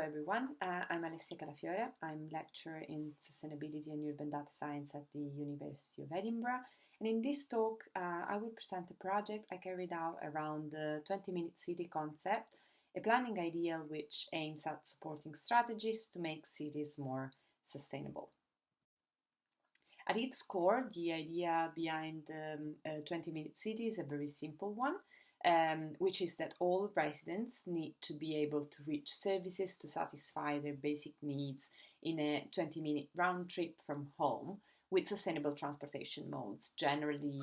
everyone. I'm Alessia Calafiore. I'm lecturer in Sustainability and Urban Data Science at the University of Edinburgh. And in this talk, I will present a project I carried out around the 20-minute city concept, a planning ideal which aims at supporting strategies to make cities more sustainable. At its core, the idea behind 20-minute city is a very simple one. Which is that all residents need to be able to reach services to satisfy their basic needs in a 20-minute round trip from home with sustainable transportation modes, generally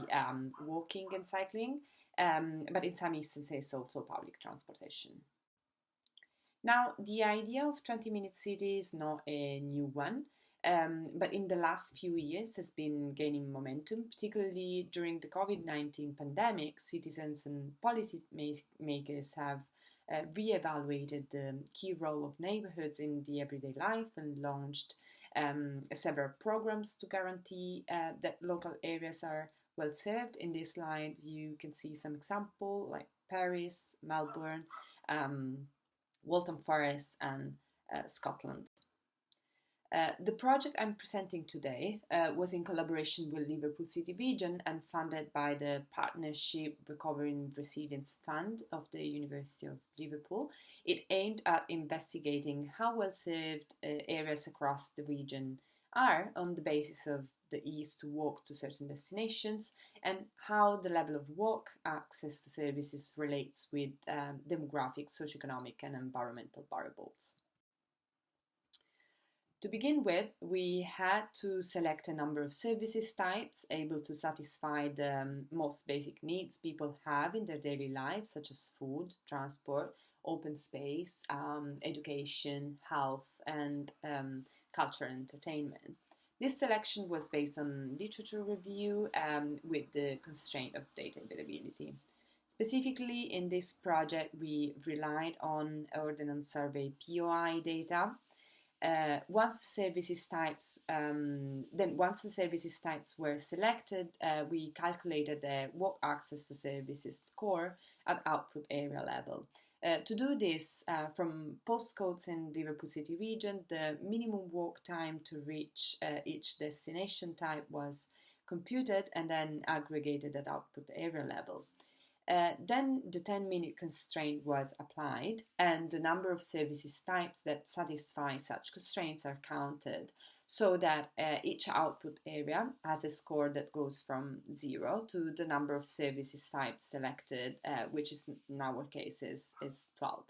walking and cycling, but in some instances also public transportation. Now, the idea of 20-minute city is not a new one. But in the last few years has been gaining momentum, particularly during the COVID-19 pandemic. Citizens and policy makers have re-evaluated the key role of neighborhoods in the everyday life and launched several programs to guarantee that local areas are well served. In this slide, you can see some examples like Paris, Melbourne, Waltham Forest, and Scotland. The project I'm presenting today was in collaboration with Liverpool City Region and funded by the Partnership Recovery and Resilience Fund of the University of Liverpool. It aimed at investigating how well served areas across the region are on the basis of the ease to walk to certain destinations and how the level of walk access to services relates with demographic, socioeconomic and environmental variables. To begin with, we had to select a number of services types able to satisfy the most basic needs people have in their daily lives, such as food, transport, open space, education, health, and culture and entertainment. This selection was based on literature review with the constraint of data availability. Specifically, in this project, we relied on Ordnance Survey POI data. Once the services types were selected, we calculated the walk access to services score at output area level. To do this, from postcodes in Liverpool City Region, the minimum walk time to reach each destination type was computed and then aggregated at output area level. Then the 10-minute constraint was applied, and the number of services types that satisfy such constraints are counted so that each output area has a score that goes from 0 to the number of services types selected, which is in our case is 12.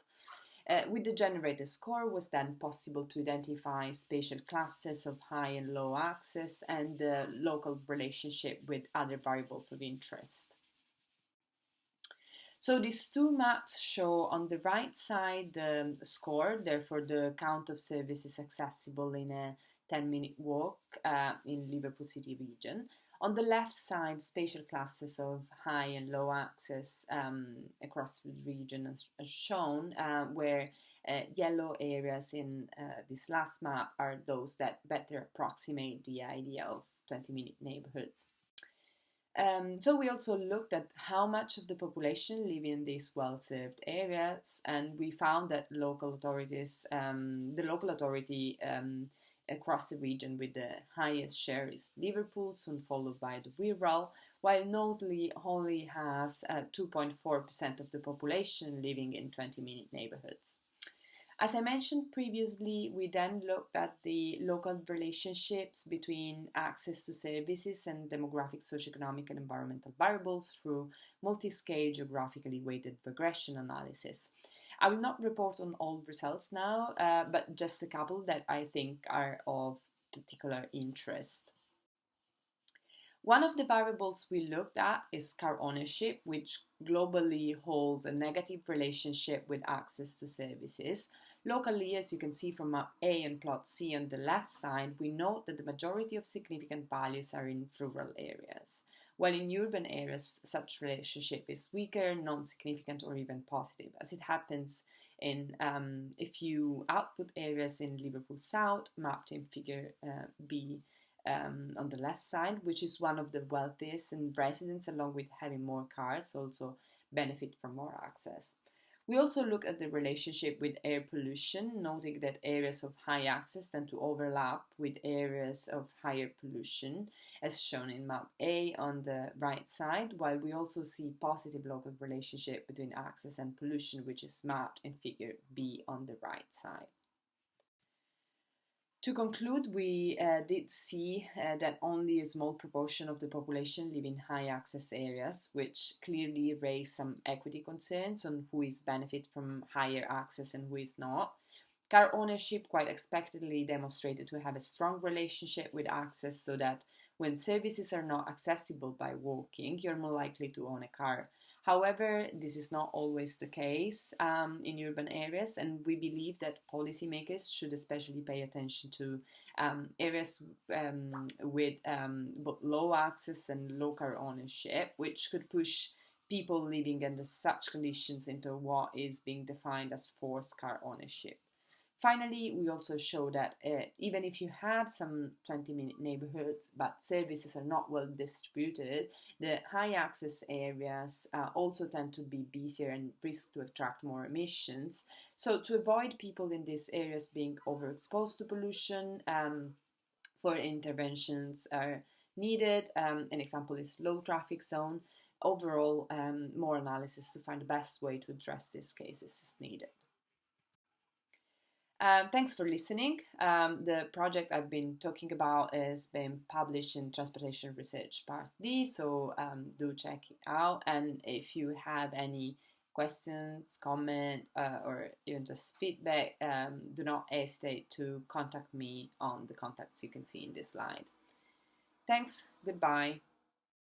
With the generated score was then possible to identify spatial classes of high and low access and the local relationship with other variables of interest. So these two maps show on the right side the score, therefore the count of services accessible in a 10-minute walk in Liverpool City Region. On the left side, spatial classes of high and low access across the region are shown, where yellow areas in this last map are those that better approximate the idea of 20-minute neighborhoods. So we also looked at how much of the population live in these well-served areas, and we found that the local authority across the region with the highest share is Liverpool, soon followed by the Wirral, while Knowsley only has 2.4% of the population living in 20-minute neighborhoods. As I mentioned previously, we then looked at the local relationships between access to services and demographic, socioeconomic and environmental variables through multi-scale geographically weighted regression analysis. I will not report on all results now, but just a couple that I think are of particular interest. One of the variables we looked at is car ownership, which globally holds a negative relationship with access to services. Locally, as you can see from map A and plot C on the left side, we note that the majority of significant values are in rural areas, while in urban areas such relationship is weaker, non-significant or even positive, as it happens in a few output areas in Liverpool South, mapped in figure B. On the left side, which is one of the wealthiest, and residents, along with having more cars, also benefit from more access. We also look at the relationship with air pollution, noting that areas of high access tend to overlap with areas of higher pollution, as shown in map A on the right side, while we also see positive local relationship between access and pollution, which is mapped in figure B on the right side. To conclude, we did see that only a small proportion of the population live in high access areas, which clearly raise some equity concerns on who is benefit from higher access and who is not. Car ownership quite expectedly demonstrated to have a strong relationship with access, so that when services are not accessible by walking, you're more likely to own a car. However, this is not always the case in urban areas, and we believe that policymakers should especially pay attention to areas with both low access and low car ownership, which could push people living under such conditions into what is being defined as forced car ownership. Finally, we also show that even if you have some 20-minute neighborhoods, but services are not well distributed, the high access areas also tend to be busier and risk to attract more emissions. So to avoid people in these areas being overexposed to pollution, for interventions are needed. An example is low traffic zone. Overall, more analysis to find the best way to address these cases is needed. Thanks for listening. The project I've been talking about has been published in Transportation Research Part D, so do check it out. And if you have any questions, comment, or even just feedback, do not hesitate to contact me on the contacts you can see in this slide. Thanks, goodbye.